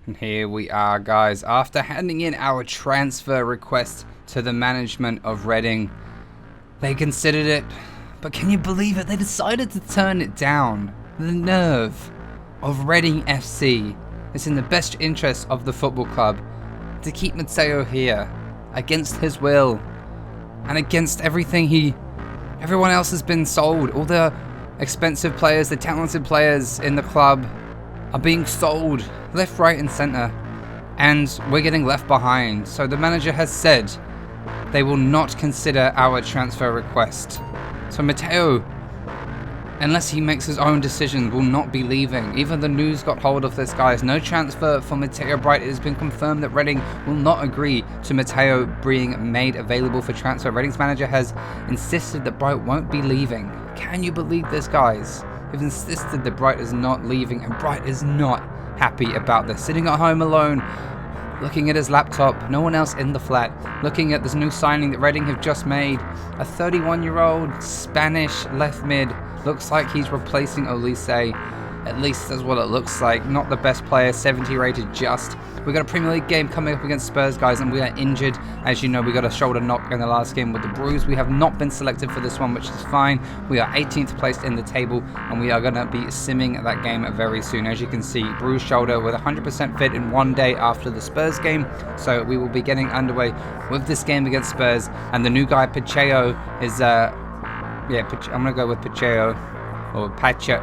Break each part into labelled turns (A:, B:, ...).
A: And here we are, guys, after handing in our transfer request to the management of Reading. They considered it, but can you believe it? They decided to turn it down. The nerve of Reading FC. It's in the best interest of the football club to keep Mateo here, against his will, and against everyone else has been sold. All the expensive players, the talented players in the club are being sold left, right and centre, and we're getting left behind. So the manager has said they will not consider our transfer request. So Mateo, unless he makes his own decision, will not be leaving. Even the news got hold of this, guys. No transfer for Mateo Bryte. It has been confirmed that Reading will not agree to Mateo being made available for transfer. Reading's manager has insisted that Bryte won't be leaving. Can you believe this, guys? They've insisted that Bryte is not leaving, and Bryte is not happy about this. Sitting at home alone, looking at his laptop, no one else in the flat, looking at this new signing that Reading have just made. A 31-year-old Spanish left mid. Looks like he's replacing Olise. At least that's what it looks like. Not the best player, 70 rated just. We've got a Premier League game coming up against Spurs, guys, and we are injured. As you know, we got a shoulder knock in the last game with the bruise. We have not been selected for this one, which is fine. We are 18th placed in the table, and we are going to be simming that game very soon. As you can see, bruised shoulder with 100% fit in 1 day after the Spurs game. So we will be getting underway with this game against Spurs. And the new guy, Pacheco, is... I'm going to go with Pacheco. Or Pacheco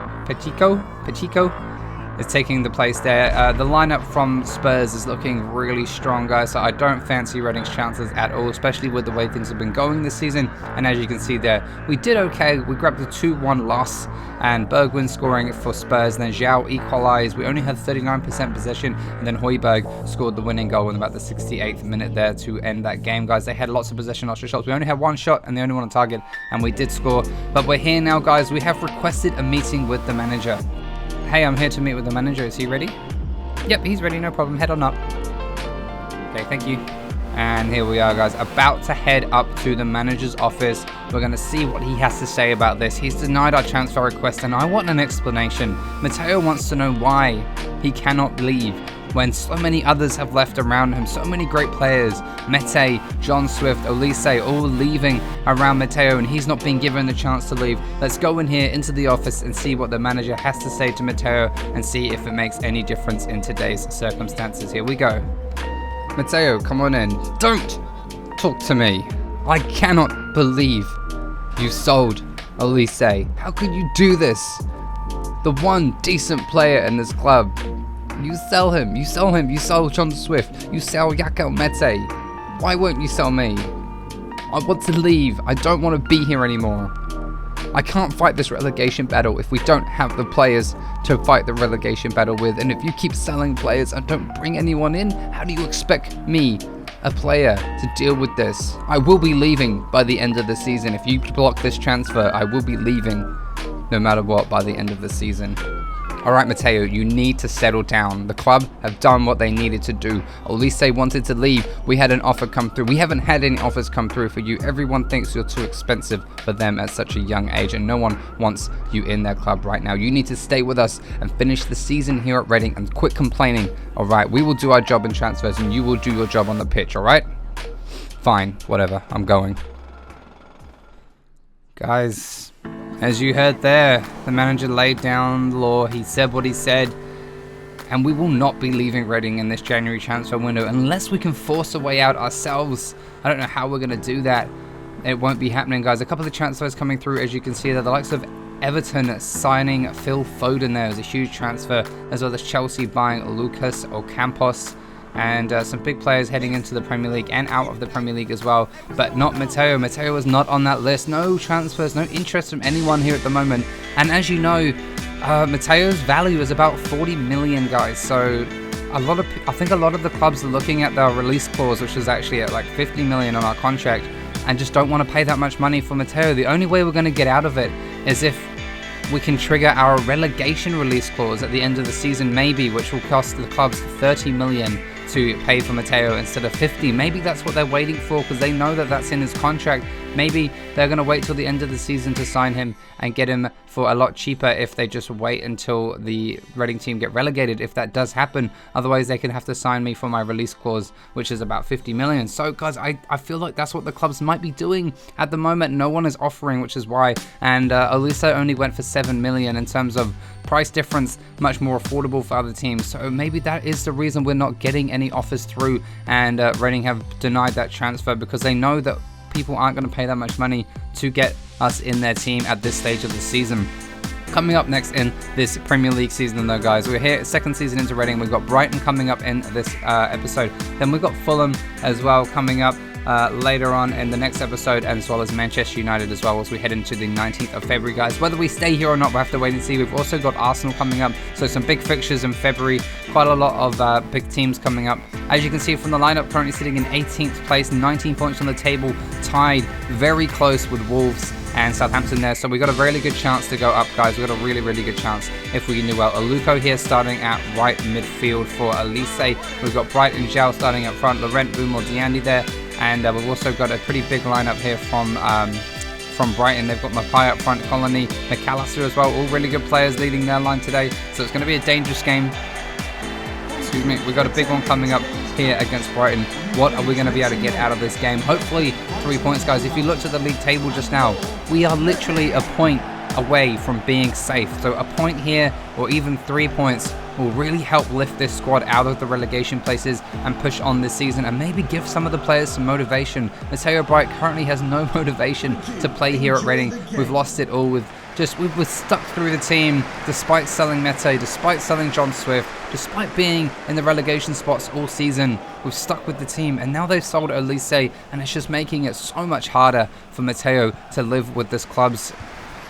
A: is taking the place there. The lineup from Spurs is looking really strong, guys, so I don't fancy Reading's chances at all, especially with the way things have been going this season. And as you can see there, we did okay. We grabbed the 2-1 loss, and Bergwijn scoring for Spurs, and then Zhao equalised. We only had 39% possession, and then Højbjerg scored the winning goal in about the 68th minute there to end that game, guys. They had lots of possession, lots of shots. We only had one shot, and the only one on target, and we did score. But we're here now, guys. We have requested a meeting with the manager. Hey, I'm here to meet with the manager. Is he ready? Yep, he's ready. No problem. Head on up. Okay, thank you. And here we are, guys, about to head up to the manager's office. We're going to see what he has to say about this. He's denied our transfer request, and I want an explanation. Mateo wants to know why he cannot leave when so many others have left around him. So many great players, Mete, John Swift, Olise, all leaving around Mateo, and he's not being given the chance to leave. Let's go in here into the office and see what the manager has to say to Mateo and see if it makes any difference in today's circumstances. Here we go. Mateo, come on in. Don't talk to me. I cannot believe you sold Olise. How could you do this? The one decent player in this club. You sell him. You sell John Swift. You sell Yakel Mete. Why won't you sell me? I want to leave. I don't want to be here anymore. I can't fight this relegation battle if we don't have the players to fight the relegation battle with. And if you keep selling players and don't bring anyone in, how do you expect me, a player, to deal with this? I will be leaving by the end of the season. If you block this transfer, I will be leaving no matter what by the end of the season. Alright, Mateo, you need to settle down. The club have done what they needed to do. Olise wanted to leave. We had an offer come through. We haven't had any offers come through for you. Everyone thinks you're too expensive for them at such a young age, and no one wants you in their club right now. You need to stay with us and finish the season here at Reading and quit complaining. Alright, we will do our job in transfers and you will do your job on the pitch, alright? Fine, whatever, I'm going. Guys, as you heard there, the manager laid down the law. He said what he said, and we will not be leaving Reading in this January transfer window unless we can force a way out ourselves. I don't know how we're going to do that. It won't be happening, guys. A couple of transfers coming through, as you can see there. The likes of Everton signing Phil Foden there is a huge transfer, as well as Chelsea buying Lucas Ocampos. And some big players heading into the Premier League and out of the Premier League as well, but not Mateo. Mateo is not on that list. No transfers, no interest from anyone here at the moment. And as you know, Mateo's value is about 40 million, guys. So I think a lot of the clubs are looking at their release clause, which is actually at like 50 million on our contract, and just don't want to pay that much money for Mateo. The only way we're going to get out of it is if we can trigger our relegation release clause at the end of the season, maybe, which will cost the clubs 30 million to pay for Mateo instead of 50. Maybe that's what they're waiting for, because they know that that's in his contract. maybe they're going to wait till the end of the season to sign him and get him for a lot cheaper if they just wait until the Reading team get relegated, if that does happen. Otherwise, they can have to sign me for my release clause, which is about 50 million. So, guys, I feel like that's what the clubs might be doing at the moment. No one is offering, which is why. And Olise only went for 7 million in terms of price difference, much more affordable for other teams. So maybe that is the reason we're not getting any offers through, and Reading have denied that transfer because they know that people aren't going to pay that much money to get us in their team at this stage of the season. Coming up next in this Premier League season though, guys, we're here second season into Reading. We've got Brighton coming up in this episode. Then we've got Fulham as well coming up later on in the next episode, and as well as Manchester United as well, as we head into the 19th of February, guys. Whether we stay here or not, we'll have to wait and see. We've also got Arsenal coming up, so some big fixtures in February, quite a lot of big teams coming up. As you can see from the lineup, currently sitting in 18th place, 19 points on the table, tied very close with Wolves and Southampton there. So we got a really good chance to go up, guys. We got a really good chance if we can do well. Aluko here starting at right midfield for Olise. We've got Bryte and Zhao starting up front, Laurent, Boomer, Diandi there. And we've also got a pretty big lineup here from Brighton. They've got Mapai up front, Colony, McAllister as well. All really good players leading their line today. So it's going to be a dangerous game. Excuse me. We've got a big one coming up here against Brighton. What are we going to be able to get out of this game? Hopefully 3 points, guys. If you looked at the league table just now, we are literally a point away from being safe. So a point here or even 3 points will really help lift this squad out of the relegation places and push on this season, and maybe give some of the players some motivation. Mateo Bryte currently has no motivation to play here at Reading. We've lost it all. We're stuck through the team despite selling Mete, despite selling John Swift, despite being in the relegation spots all season. We've stuck with the team, and now they've sold Olise, and it's just making it so much harder for Mateo to live with this club's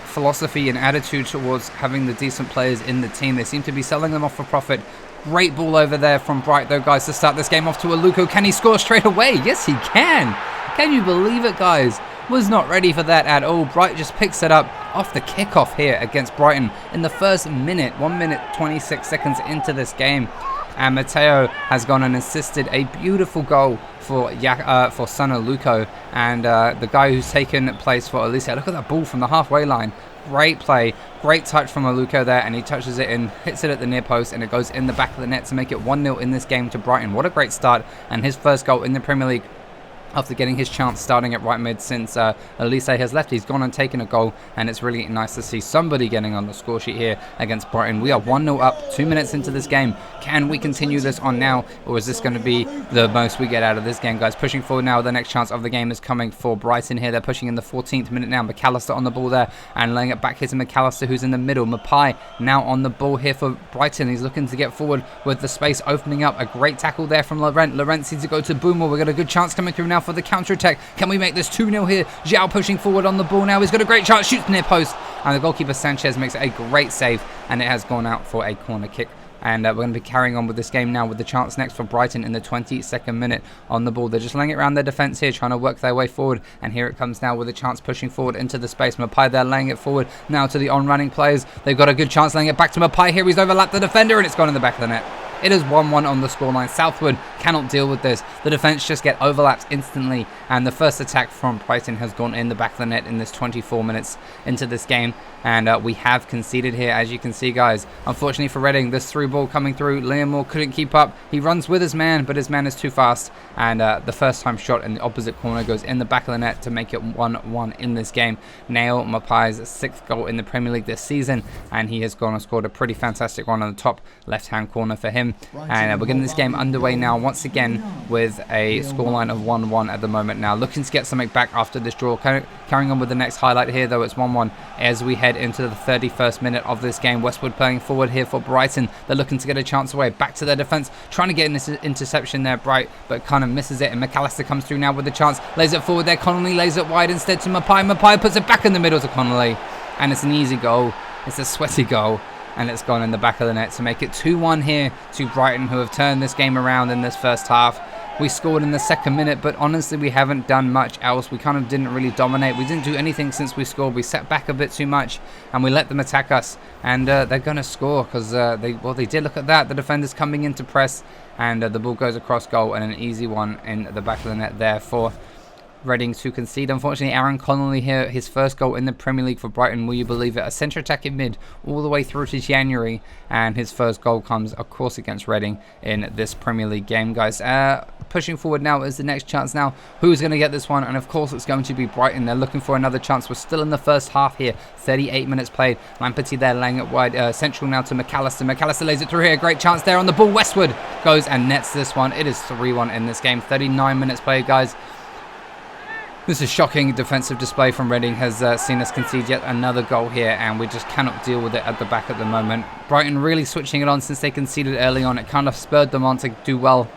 A: philosophy and attitude towards having the decent players in the team. They seem to be selling them off for profit. Great ball over there from Bryte though, guys, to start this game off to Aluko. Can he score straight away? Yes, he can. Can you believe it, guys? Was not ready for that at all. Bryte just picks it up off the kickoff here against Brighton in the first minute, 1 minute 26 seconds into this game. And Mateo has gone and assisted a beautiful goal for Son Aluko, and the guy who's taken place for Olise. Look at that ball from the halfway line. Great play, great touch from Aluko there, and he touches it in, hits it at the near post, and it goes in the back of the net to make it 1-0 in this game to Brighton. What a great start, and his first goal in the Premier League after getting his chance starting at right mid since Olise has left. He's gone and taken a goal, and it's really nice to see somebody getting on the score sheet here against Brighton. We are 1-0 up, 2 minutes into this game. Can we continue this on now, or is this going to be the most we get out of this game, guys? Pushing forward now, the next chance of the game is coming for Brighton here. They're pushing in the 14th minute now. McAllister on the ball there, and laying it back here to McAllister, who's in the middle. Mapai now on the ball here for Brighton. He's looking to get forward with the space opening up. A great tackle there from Laurent. Laurent seems to go to Boomer. We've got a good chance coming through now for the counter-attack. Can we make this 2-0 here? Zhao pushing forward on the ball now. He's got a great chance. Shoots near post. And the goalkeeper Sanchez makes a great save. And it has gone out for a corner kick. And we're going to be carrying on with this game now with the chance next for Brighton in the 22nd minute on the ball. They're just laying it around their defence here, trying to work their way forward. And here it comes now with a chance pushing forward into the space. Mapai there laying it forward now to the on-running players. They've got a good chance laying it back to Mapai here. He's overlapped the defender, and it's gone in the back of the net. It is 1-1 on the scoreline. Southwood cannot deal with this. The defence just get overlapped instantly, and the first attack from Brighton has gone in the back of the net in this 24 minutes into this game, and we have conceded here, as you can see, guys. Unfortunately for Reading, this through ball coming through, Liam Moore couldn't keep up. He runs with his man, but his man is too fast, and the first time shot in the opposite corner goes in the back of the net to make it 1-1 in this game. Nail Mapai's 6th goal in the Premier League this season, and he has gone and scored a pretty fantastic one on the top left-hand corner for him. And we're getting this game underway now once again with a scoreline of 1-1 at the moment now. Looking to get something back after this draw. Carrying on with the next highlight here, though. It's 1-1 as we head into the 31st minute of this game. Westwood playing forward here for Brighton. They're looking to get a chance away. Back to their defence. Trying to get in this interception there, Bryte, but kind of misses it. And McAllister comes through now with the chance. Lays it forward there. Connolly lays it wide instead to Mapai. Mapai puts it back in the middle to Connolly. And it's an easy goal. It's a sweaty goal. And it's gone in the back of the net to make it 2-1 here to Brighton, who have turned this game around in this first half. We scored in the second minute, but honestly, we haven't done much else. We kind of didn't really dominate. We didn't do anything since we scored. We sat back a bit too much, and we let them attack us. And they're going to score because they did. Look at that. The defender's coming in to press, and the ball goes across goal, and an easy one in the back of the net there for Reading to concede. Unfortunately, Aaron Connolly here, his first goal in the Premier League for Brighton, will you believe it? A centre attacking mid all the way through to January, and his first goal comes, of course, against Reading in this Premier League game, guys. Pushing forward now is the next chance now. Who's going to get this one? And of course, it's going to be Brighton. They're looking for another chance. We're still in the first half here. 38 minutes played. Lamperty there laying it wide. Central now to McAllister. McAllister lays it through here. Great chance there on the ball. Westwood goes and nets this one. It is 3-1 in this game. 39 minutes played, guys. This is shocking defensive display from Reading has seen us concede yet another goal here, and we just cannot deal with it at the back at the moment. Brighton really switching it on since they conceded early on. It kind of spurred them on to do well,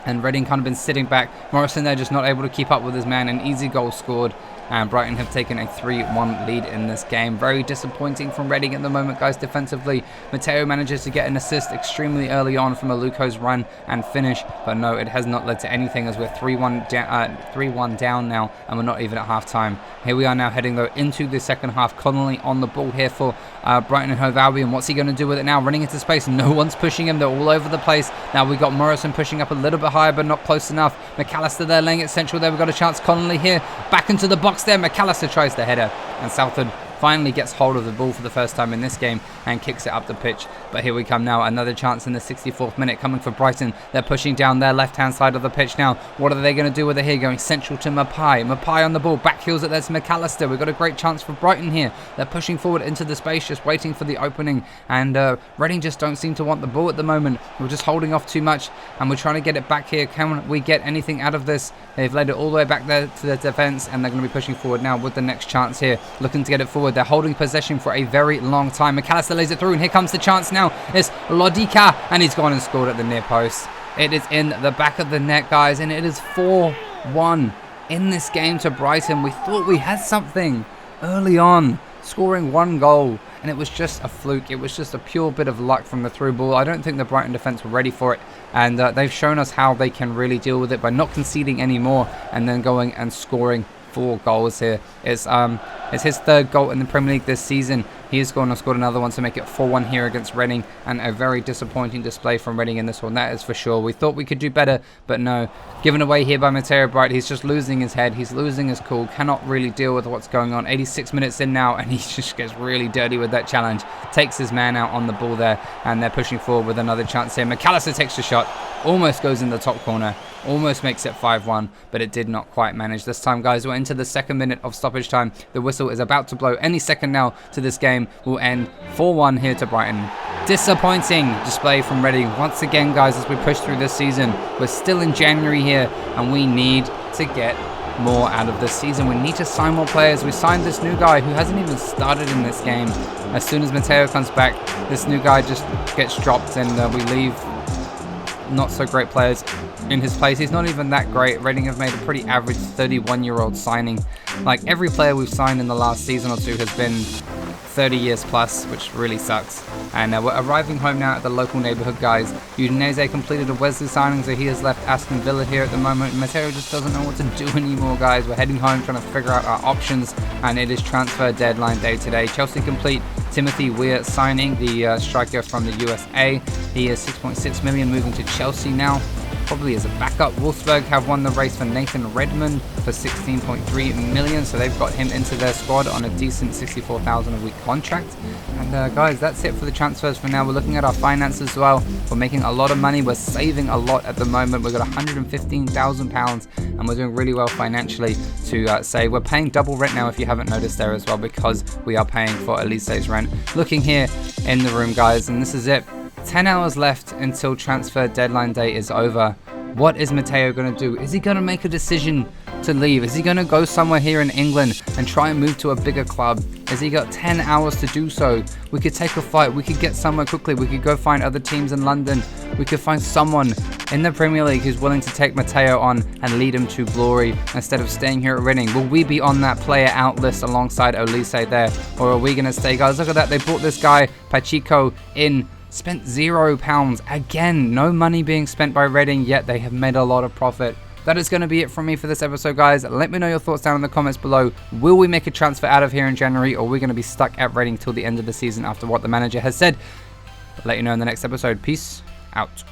A: and Reading kind of been sitting back. Morrison there just not able to keep up with his man. An easy goal scored, and Brighton have taken a 3-1 lead in this game. Very disappointing from Reading at the moment, guys, defensively. Mateo manages to get an assist extremely early on from Aluko's run and finish, but no, it has not led to anything as we're 3-1 down now, and we're not even at half-time. Here we are now heading, though, into the second half. Connolly on the ball here for Brighton and Hove Albion. What's he going to do with it now? Running into space. No one's pushing him. They're all over the place. Now we've got Morrison pushing up a little bit higher, but not close enough. McAllister there laying it central there. We've got a chance. Connolly here. Back into the box there. McAllister tries the header, and Southwood finally gets hold of the ball for the first time in this game and kicks it up the pitch. But here we come now. Another chance in the 64th minute coming for Brighton. They're pushing down their left-hand side of the pitch now. What are they going to do with it here? Going central to Mapai. Mapai on the ball. Back heels it there to McAllister. We've got a great chance for Brighton here. They're pushing forward into the space, just waiting for the opening. And Reading just don't seem to want the ball at the moment. We're just holding off too much, and we're trying to get it back here. Can we get anything out of this? They've led it all the way back there to the defence, and they're going to be pushing forward now with the next chance here. Looking to get it forward. They're holding possession for a very long time. McAllister lays it through, and here comes the chance now. It's Lodika, and he's gone and scored at the near post. It is in the back of the net, guys, and it is 4-1 in this game to Brighton. We thought we had something early on, scoring one goal, and it was just a fluke. It was just a pure bit of luck from the through ball. I don't think the Brighton defence were ready for it, and they've shown us how they can really deal with it by not conceding anymore and then going and scoring 4 goals here. It's his third goal in the Premier League this season. He has gone and scored another one to make it 4-1 here against Reading, and a very disappointing display from Reading in this one, that is for sure. We thought we could do better, but no. Given away here by Mateo Bryte. He's just losing his head. He's losing his cool. Cannot really deal with what's going on. 86 minutes in now, and he just gets really dirty with that challenge. Takes his man out on the ball there, and they're pushing forward with another chance here. McAllister takes the shot. Almost goes in the top corner. Almost makes it 5-1, but it did not quite manage this time, guys. We're into the second minute of stoppage time. The whistle is about to blow any second now to this game. Will end 4-1 here to Brighton. Disappointing display from Reading once again, guys, as we push through this season. We're still in January here, and we need to get more out of this season. We need to sign more players. We signed this new guy who hasn't even started in this game. As soon as Mateo comes back, this new guy just gets dropped, and we leave not so great players in his place. He's not even that great. Reading have made a pretty average 31-year-old signing. Like, every player we've signed in the last season or two has been 30 years plus, which really sucks. And we're arriving home now at the local neighbourhood, guys. Udinese completed a Wesley signing, so he has left Aston Villa here at the moment. Mateo just doesn't know what to do anymore, guys. We're heading home trying to figure out our options, and it is transfer deadline day today. Chelsea complete Timothy Weir signing, the striker from the USA. He is 6.6 million, moving to Chelsea now, probably as a backup. Wolfsburg have won the race for Nathan Redmond for 16.3 million, so they've got him into their squad on a decent 64,000 a week contract. And guys, that's it for the transfers for now. We're looking at our finances as well. We're making a lot of money. We're saving a lot at the moment. We've got £115,000, and we're doing really well financially to save. We're paying double rent now, if you haven't noticed there as well, because we are paying for Elise's rent. Looking here in the room, guys, and this is it. 10 hours left until transfer deadline day is over. What is Mateo going to do? Is he going to make a decision to leave? Is he going to go somewhere here in England and try and move to a bigger club? Has he got 10 hours to do so? We could take a flight. We could get somewhere quickly. We could go find other teams in London. We could find someone in the Premier League who's willing to take Mateo on and lead him to glory instead of staying here at Reading. Will we be on that player out list alongside Olise there? Or are we going to stay? Guys, look at that. They brought this guy, Pacheco, in. Spent £0. Again, no money being spent by Reading, yet they have made a lot of profit. That is going to be it from me for this episode, guys. Let me know your thoughts down in the comments below. Will we make a transfer out of here in January, or are we going to be stuck at Reading till the end of the season after what the manager has said? I'll let you know in the next episode. Peace out.